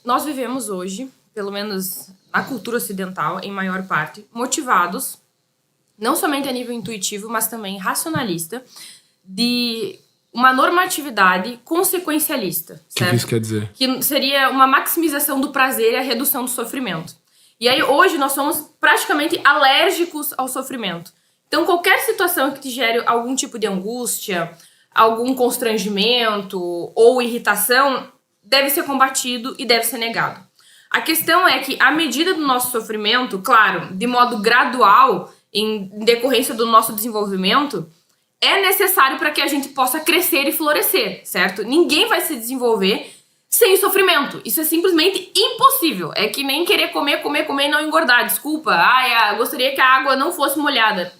Nós vivemos hoje, pelo menos na cultura ocidental, em maior parte, motivados, não somente a nível intuitivo, mas também racionalista, de uma normatividade consequencialista, certo? O que isso quer dizer? Que seria uma maximização do prazer e a redução do sofrimento. E aí, hoje, nós somos praticamente alérgicos ao sofrimento. Então, qualquer situação que te gere algum tipo de angústia, algum constrangimento ou irritação, deve ser combatido e deve ser negado. A questão é que, à medida do nosso sofrimento, claro, de modo gradual, em decorrência do nosso desenvolvimento, é necessário para que a gente possa crescer e florescer, certo? Ninguém vai se desenvolver sem sofrimento. Isso é simplesmente impossível. É que nem querer comer e não engordar. Desculpa, eu gostaria que a água não fosse molhada.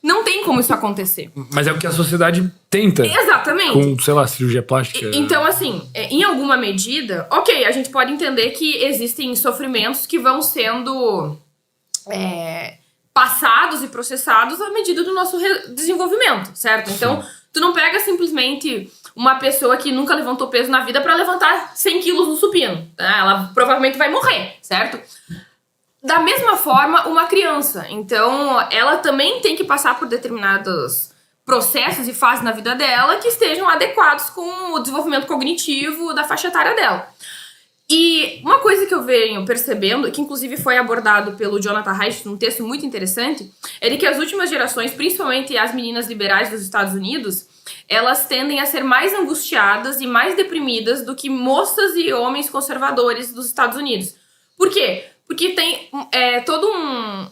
Não tem como isso acontecer. Mas é o que a sociedade tenta. Exatamente. Com, sei lá, cirurgia plástica. Então, assim, em alguma medida, ok, a gente pode entender que existem sofrimentos que vão sendo passados e processados à medida do nosso desenvolvimento, certo? Então, tu não pega simplesmente uma pessoa que nunca levantou peso na vida pra levantar 100 quilos no supino. Né? Ela provavelmente vai morrer, certo? Da mesma forma, uma criança. Então, ela também tem que passar por determinados processos e fases na vida dela que estejam adequados com o desenvolvimento cognitivo da faixa etária dela. E uma coisa que eu venho percebendo, que inclusive foi abordado pelo Jonathan Haidt num texto muito interessante, é de que as últimas gerações, principalmente as meninas liberais dos Estados Unidos, elas tendem a ser mais angustiadas e mais deprimidas do que moças e homens conservadores dos Estados Unidos. Por quê? Porque tem todo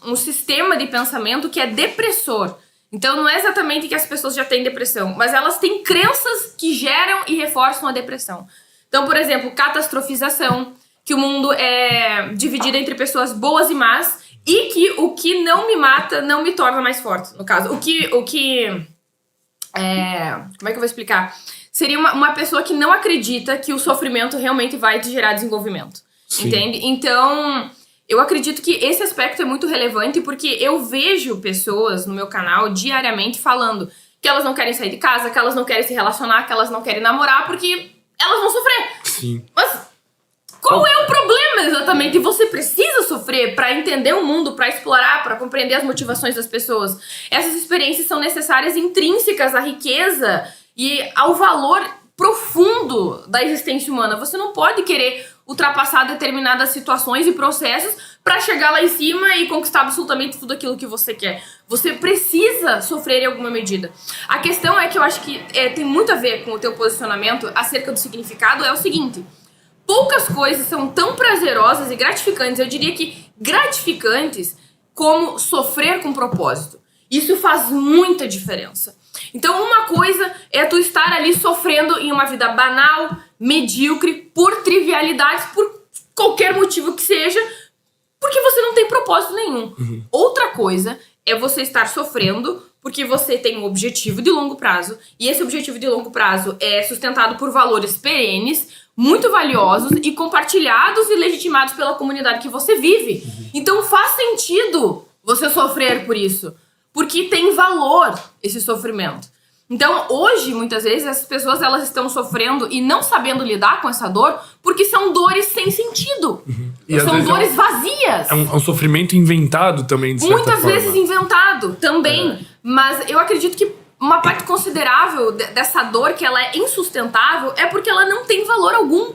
um sistema de pensamento que é depressor. Então não é exatamente que as pessoas já têm depressão, mas elas têm crenças que geram e reforçam a depressão. Então, por exemplo, catastrofização, que o mundo é dividido entre pessoas boas e más, e que o que não me mata não me torna mais forte, no caso. Como é que eu vou explicar? Seria uma pessoa que não acredita que o sofrimento realmente vai te gerar desenvolvimento. Sim. Entende? Então, eu acredito que esse aspecto é muito relevante, porque eu vejo pessoas no meu canal diariamente falando que elas não querem sair de casa, que elas não querem se relacionar, que elas não querem namorar, porque elas vão sofrer. Sim. Mas qual é o problema exatamente? Você precisa sofrer para entender o mundo, para explorar, para compreender as motivações das pessoas. Essas experiências são necessárias, intrínsecas à riqueza e ao valor profundo da existência humana. Você não pode querer ultrapassar determinadas situações e processos para chegar lá em cima e conquistar absolutamente tudo aquilo que você quer. Você precisa sofrer em alguma medida. A questão é que eu acho que tem muito a ver com o teu posicionamento acerca do significado, é o seguinte: poucas coisas são tão prazerosas e gratificantes, eu diria que gratificantes, como sofrer com propósito. Isso faz muita diferença. Então, uma coisa é tu estar ali sofrendo em uma vida banal, medíocre, por trivialidades, por qualquer motivo que seja, porque você não tem propósito nenhum. Uhum. Outra coisa é você estar sofrendo porque você tem um objetivo de longo prazo, e esse objetivo de longo prazo é sustentado por valores perenes, muito valiosos e compartilhados e legitimados pela comunidade que você vive. Uhum. Então faz sentido você sofrer por isso, porque tem valor esse sofrimento. Então, hoje, muitas vezes, as pessoas elas estão sofrendo e não sabendo lidar com essa dor porque são dores sem sentido. Uhum. São dores vazias. É um sofrimento inventado também, de certa Muitas forma. vezes inventado também. Mas eu acredito que uma parte considerável dessa dor, que ela é insustentável, é porque ela não tem valor algum.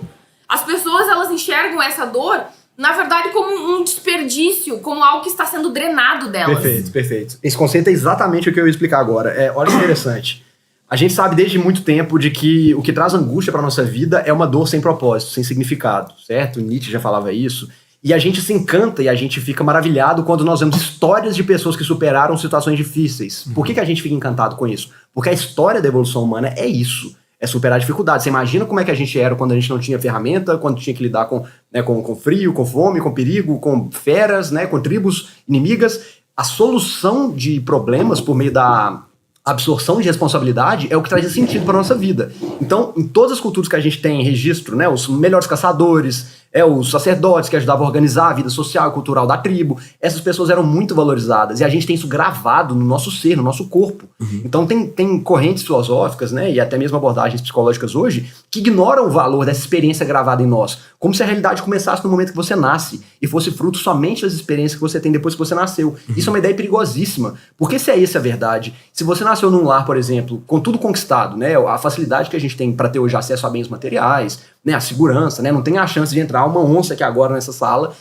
As pessoas elas enxergam essa dor, na verdade, como um desperdício, como algo que está sendo drenado delas. Perfeito. Esse conceito é exatamente o que eu ia explicar agora. Olha que interessante. A gente sabe desde muito tempo de que o que traz angústia para nossa vida é uma dor sem propósito, sem significado, certo? Nietzsche já falava isso. E a gente se encanta e a gente fica maravilhado quando nós vemos histórias de pessoas que superaram situações difíceis. Por que a gente fica encantado com isso? Porque a história da evolução humana é isso. É superar dificuldades. Você imagina como é que a gente era quando a gente não tinha ferramenta, quando tinha que lidar com frio, com fome, com perigo, com feras, né, com tribos inimigas. A solução de problemas por meio da absorção de responsabilidade é o que traz sentido para nossa vida. Então, em todas as culturas que a gente tem registro, né, os melhores caçadores, Os sacerdotes que ajudavam a organizar a vida social e cultural da tribo. Essas pessoas eram muito valorizadas. E a gente tem isso gravado no nosso ser, no nosso corpo. Então tem correntes filosóficas, né, e até mesmo abordagens psicológicas hoje que ignoram o valor dessa experiência gravada em nós. Como se a realidade começasse no momento que você nasce e fosse fruto somente das experiências que você tem depois que você nasceu. Isso é uma ideia perigosíssima. Porque se é essa a verdade, se você nasceu num lar, por exemplo, com tudo conquistado, né, a facilidade que a gente tem para ter hoje acesso a bens materiais, né, a segurança, né, não tem a chance de entrar uma onça aqui agora nessa sala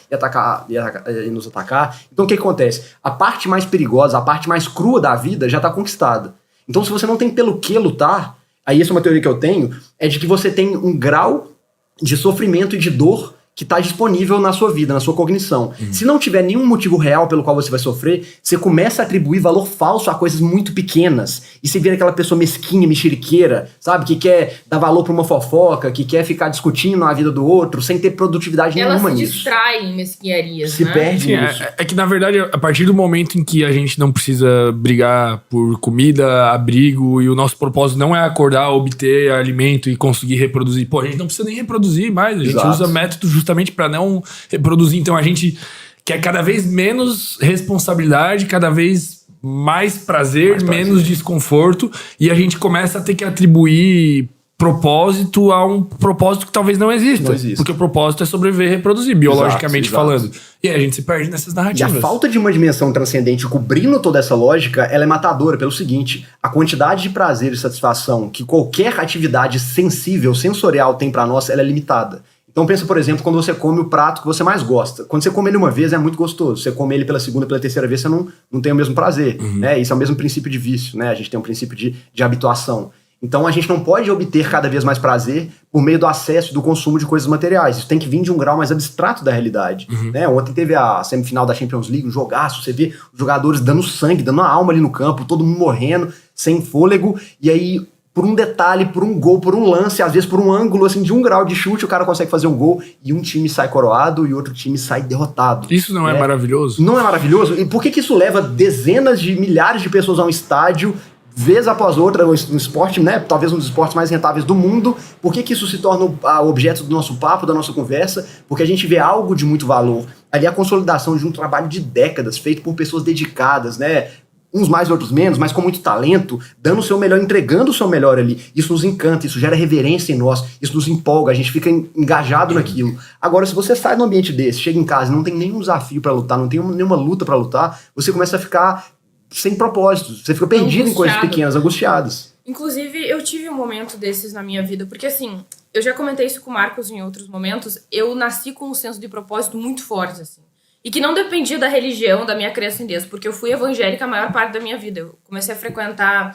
e nos atacar. Então o que acontece? A parte mais perigosa, a parte mais crua da vida já está conquistada. Então se você não tem pelo que lutar, aí essa é uma teoria que eu tenho, é de que você tem um grau de sofrimento e de dor que está disponível na sua vida, na sua cognição. Se não tiver nenhum motivo real pelo qual você vai sofrer, você começa a atribuir valor falso a coisas muito pequenas. E você vira aquela pessoa mesquinha, mexeriqueira, sabe? Que quer dar valor pra uma fofoca, que quer ficar discutindo a vida do outro, sem ter produtividade nenhuma nisso. Ela se distrai em mesquinharias, se perde Sim, nisso. é que, na verdade, a partir do momento em que a gente não precisa brigar por comida, abrigo, e o nosso propósito não é acordar, obter alimento e conseguir reproduzir. Pô, a gente não precisa nem reproduzir mais. A gente usa métodos justamente para não reproduzir. Então a gente quer cada vez menos responsabilidade, cada vez mais prazer, menos desconforto, e a gente começa a ter que atribuir propósito a um propósito que talvez não exista. Não existe. Porque o propósito é sobreviver e reproduzir, biologicamente falando. E aí a gente se perde nessas narrativas. E a falta de uma dimensão transcendente cobrindo toda essa lógica, ela é matadora pelo seguinte: a quantidade de prazer e satisfação que qualquer atividade sensível, sensorial tem pra nós, ela é limitada. Então pensa, por exemplo, quando você come o prato que você mais gosta. Quando você come ele uma vez é muito gostoso. Você come ele pela segunda, pela terceira vez, você não tem o mesmo prazer. Né? Isso é o mesmo princípio de vício, né? A gente tem um princípio de habituação. Então a gente não pode obter cada vez mais prazer por meio do acesso e do consumo de coisas materiais. Isso tem que vir de um grau mais abstrato da realidade. Né? Ontem teve a semifinal da Champions League, um jogaço, você vê os jogadores dando sangue, dando a alma ali no campo, todo mundo morrendo, sem fôlego, e aí por um detalhe, por um gol, por um lance, às vezes por um ângulo assim, de um grau de chute, o cara consegue fazer um gol e um time sai coroado e outro time sai derrotado. Isso não é maravilhoso? Não é maravilhoso? E por que isso leva dezenas de milhares de pessoas a um estádio, vez após outra, no esporte, né? Talvez um dos esportes mais rentáveis do mundo? Por que isso se torna o objeto do nosso papo, da nossa conversa? Porque a gente vê algo de muito valor. Ali a consolidação de um trabalho de décadas, feito por pessoas dedicadas, né? Uns mais, outros menos, mas com muito talento, dando o seu melhor, entregando o seu melhor ali. Isso nos encanta, isso gera reverência em nós, isso nos empolga, a gente fica engajado naquilo. Agora, se você sai num ambiente desse, chega em casa e não tem nenhum desafio pra lutar, não tem nenhuma luta pra lutar, você começa a ficar sem propósito, você fica perdido em coisas pequenas, angustiadas. Inclusive, eu tive um momento desses na minha vida, porque assim, eu já comentei isso com o Marcos em outros momentos, eu nasci com um senso de propósito muito forte, assim. E que não dependia da religião, da minha crença em Deus, porque eu fui evangélica a maior parte da minha vida. Eu comecei a frequentar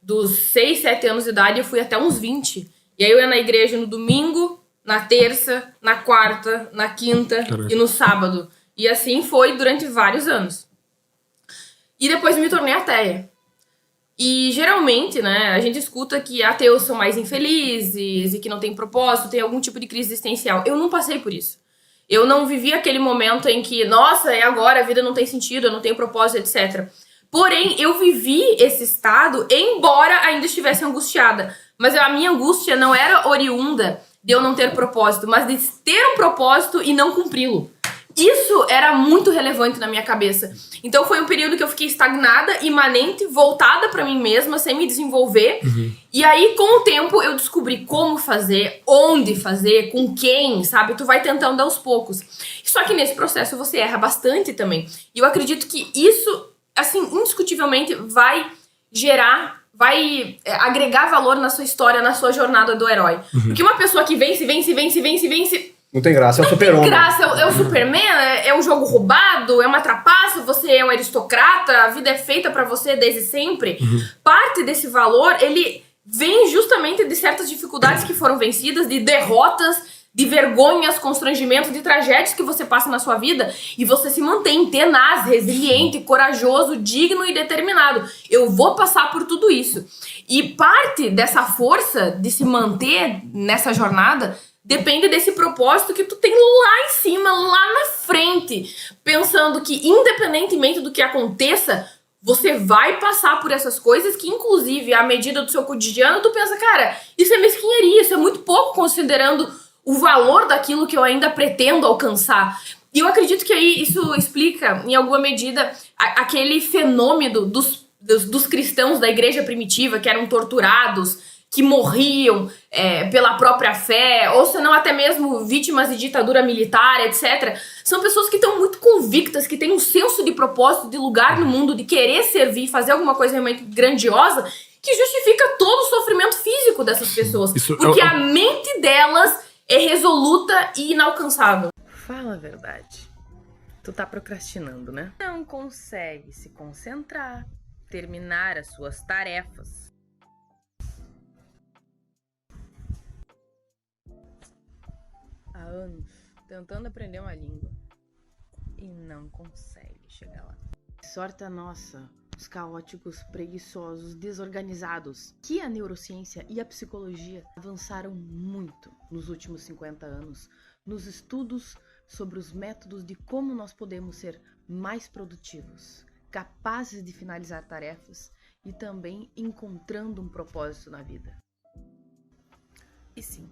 dos 6, 7 anos de idade, eu fui até uns 20. E aí eu ia na igreja no domingo, na terça, na quarta, na quinta e no sábado. E assim foi durante vários anos. E depois me tornei ateia. E geralmente, né, a gente escuta que ateus são mais infelizes e que não tem propósito, tem algum tipo de crise existencial. Eu não passei por isso. Eu não vivi aquele momento em que, nossa, é agora, a vida não tem sentido, eu não tenho propósito, etc. Porém, eu vivi esse estado, embora ainda estivesse angustiada. Mas a minha angústia não era oriunda de eu não ter propósito, mas de ter um propósito e não cumpri-lo. Isso era muito relevante na minha cabeça. Então foi um período que eu fiquei estagnada, imanente, voltada pra mim mesma, sem me desenvolver. E aí, com o tempo, eu descobri como fazer, onde fazer, com quem, sabe? Tu vai tentando aos poucos. Só que nesse processo você erra bastante também. E eu acredito que isso, assim, indiscutivelmente vai gerar, vai agregar valor na sua história, na sua jornada do herói. Porque uma pessoa que vence... Não tem graça, é o super-homem. Não tem graça, é o Superman, é um jogo roubado, é uma trapaça, você é um aristocrata, a vida é feita pra você desde sempre. Parte desse valor, ele vem justamente de certas dificuldades que foram vencidas, de derrotas, de vergonhas, constrangimentos, de tragédias que você passa na sua vida, e você se mantém tenaz, resiliente, corajoso, digno e determinado. Eu vou passar por tudo isso. E parte dessa força de se manter nessa jornada depende desse propósito que tu tem lá em cima, lá na frente. Pensando que, independentemente do que aconteça, você vai passar por essas coisas que, inclusive, à medida do seu cotidiano, tu pensa, cara, isso é mesquinharia, isso é muito pouco considerando o valor daquilo que eu ainda pretendo alcançar. E eu acredito que aí isso explica, em alguma medida, aquele fenômeno dos cristãos da igreja primitiva que eram torturados, que morriam pela própria fé, ou se não até mesmo vítimas de ditadura militar, etc. São pessoas que estão muito convictas, que têm um senso de propósito, de lugar no mundo, de querer servir, fazer alguma coisa realmente grandiosa, que justifica todo o sofrimento físico dessas pessoas. Porque a mente delas é resoluta e inalcançável. Fala a verdade. Tu tá procrastinando, né? Não consegue se concentrar, terminar as suas tarefas. Há anos tentando aprender uma língua e não consegue chegar lá. Sorte a nossa, os caóticos, preguiçosos, desorganizados, que a neurociência e a psicologia avançaram muito nos últimos 50 anos nos estudos sobre os métodos de como nós podemos ser mais produtivos, capazes de finalizar tarefas e também encontrando um propósito na vida. E sim,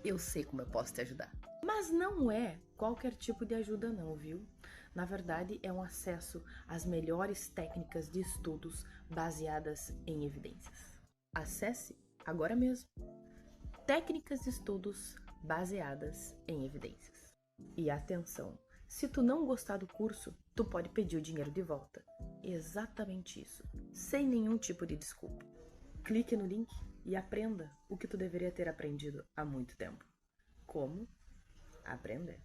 eu sei como eu posso te ajudar. Mas não é qualquer tipo de ajuda não, viu? Na verdade, é um acesso às melhores técnicas de estudos baseadas em evidências. Acesse agora mesmo. Técnicas de estudos baseadas em evidências. E atenção, se tu não gostar do curso, tu pode pedir o dinheiro de volta. Exatamente isso, sem nenhum tipo de desculpa. Clique no link e aprenda o que tu deveria ter aprendido há muito tempo. Como aprender?